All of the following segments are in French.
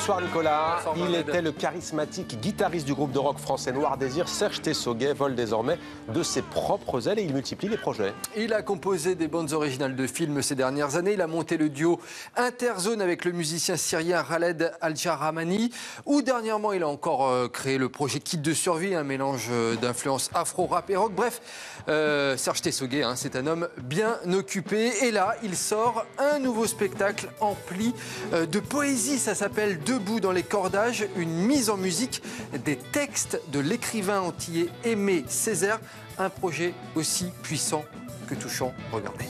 Bonsoir Nicolas. Bonsoir, il était le charismatique guitariste du groupe de rock français Noir Désir. Serge Tessoguet vole désormais de ses propres ailes et il multiplie les projets. Il a composé des bandes originales de films ces dernières années. Il a monté le duo Interzone avec le musicien syrien Khaled Al-Jaramani. Ou dernièrement, il a encore créé le projet Kit de survie, un mélange d'influences afro, rap et rock. Bref, Serge Tessoguet, c'est un homme bien occupé. Et là, il sort un nouveau spectacle empli de poésie. Ça s'appelle Debout dans les cordages, une mise en musique des textes de l'écrivain antillais Aimé Césaire. Un projet aussi puissant que touchant. Regardez.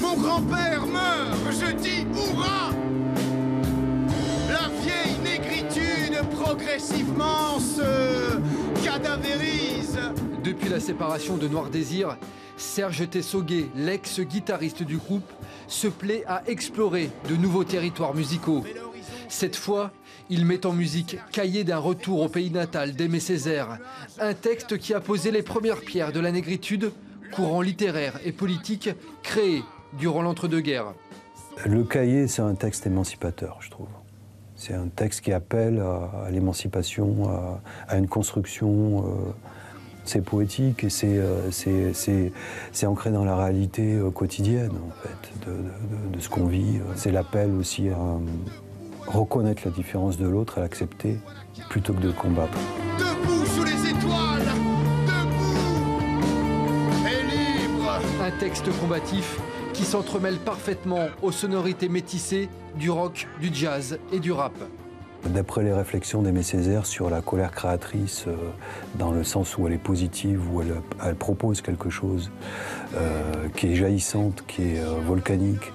Mon grand-père meurt, je dis hurrah! La vieille négritude progressivement se cadavérise. Depuis la séparation de Noir Désir, Serge Tessoguet, l'ex-guitariste du groupe, se plaît à explorer de nouveaux territoires musicaux. Cette fois, il met en musique Cahier d'un retour au pays natal d'Aimé Césaire, un texte qui a posé les premières pierres de la négritude, courant littéraire et politique créé durant l'entre-deux-guerres. Le Cahier, c'est un texte émancipateur, je trouve. C'est un texte qui appelle à l'émancipation, à une construction. C'est poétique et c'est ancré dans la réalité quotidienne, en fait, de ce qu'on vit. C'est l'appel aussi à reconnaître la différence de l'autre, à l'accepter, plutôt que de le combattre. Debout sous les étoiles, debout et libre. Un texte combatif qui s'entremêle parfaitement aux sonorités métissées du rock, du jazz et du rap. D'après les réflexions d'Aimé Césaire sur la colère créatrice, dans le sens où elle est positive, où elle propose quelque chose qui est jaillissante, qui est volcanique,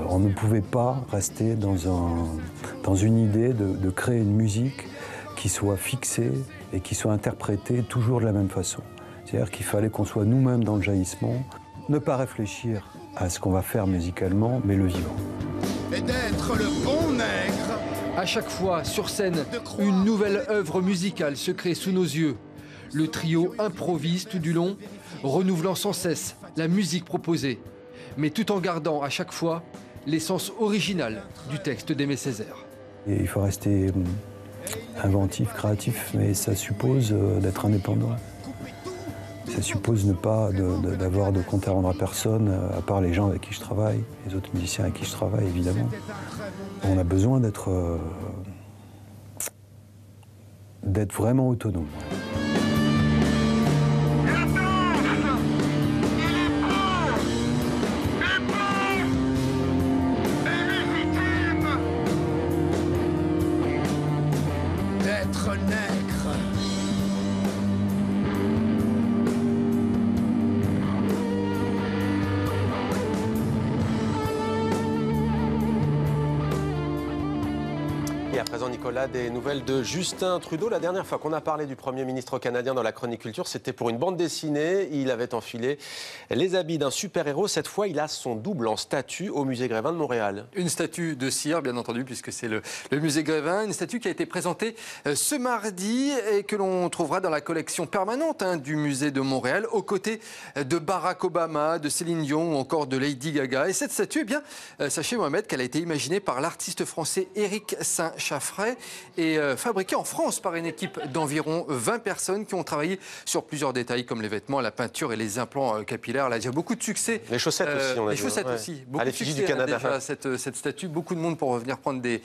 on ne pouvait pas rester dans une idée de créer une musique qui soit fixée et qui soit interprétée toujours de la même façon. C'est-à-dire qu'il fallait qu'on soit nous-mêmes dans le jaillissement, ne pas réfléchir à ce qu'on va faire musicalement, mais le vivant. Et d'être le bon nègre. À chaque fois, sur scène, une nouvelle œuvre musicale se crée sous nos yeux. Le trio improvise tout du long, renouvelant sans cesse la musique proposée, mais tout en gardant à chaque fois l'essence originale du texte d'Aimé Césaire. Et il faut rester inventif, créatif, mais ça suppose d'être indépendant. Ça suppose ne pas d'avoir de compte à rendre à personne, à part les gens avec qui je travaille, les autres musiciens avec qui je travaille, évidemment. On a besoin d'être vraiment autonome. D'être nègre. Et à présent, Nicolas, des nouvelles de Justin Trudeau. La dernière fois qu'on a parlé du Premier ministre canadien dans la chronique culture, c'était pour une bande dessinée. Il avait enfilé les habits d'un super-héros. Cette fois, il a son double en statue au musée Grévin de Montréal. Une statue de cire, bien entendu, puisque c'est le musée Grévin. Une statue qui a été présentée ce mardi et que l'on trouvera dans la collection permanente du musée de Montréal, aux côtés de Barack Obama, de Céline Dion ou encore de Lady Gaga. Et cette statue, eh bien, sachez Mohamed qu'elle a été imaginée par l'artiste français Éric Saint-Chaffray et fabriquée en France par une équipe d'environ 20 personnes qui ont travaillé sur plusieurs détails comme les vêtements, la peinture et les implants capillaires. Elle a déjà beaucoup de succès. Les chaussettes aussi, on a Les dit, chaussettes ouais. aussi. Beaucoup À de l'effigie succès, du Canada. déjà, cette statue. Beaucoup de monde pour venir prendre des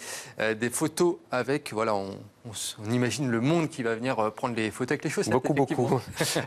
photos avec. Voilà, on imagine le monde qui va venir prendre les photos avec les chaussettes. Beaucoup.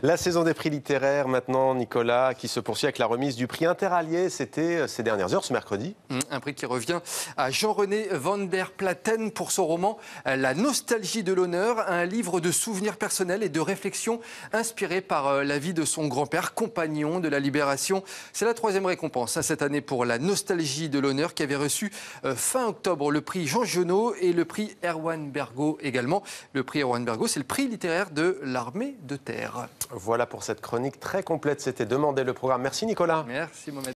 La saison des prix littéraires maintenant, Nicolas, qui se poursuit avec la remise du prix Interallié. C'était ces dernières heures, ce mercredi. Un prix qui revient à Jean-René van der Platen pour son roman La nostalgie de l'honneur, un livre de souvenirs personnels et de réflexions inspiré par la vie de son grand-père, compagnon de la Libération. C'est la 3e récompense cette année pour La nostalgie de l'honneur qui avait reçu fin octobre le prix Jean Genot et le prix Erwan Bergo également. Le prix Erwan Bergo, c'est le prix littéraire de l'Armée de terre. Voilà pour cette chronique très complète. C'était Demandez le programme. Merci Nicolas. Merci Mohamed.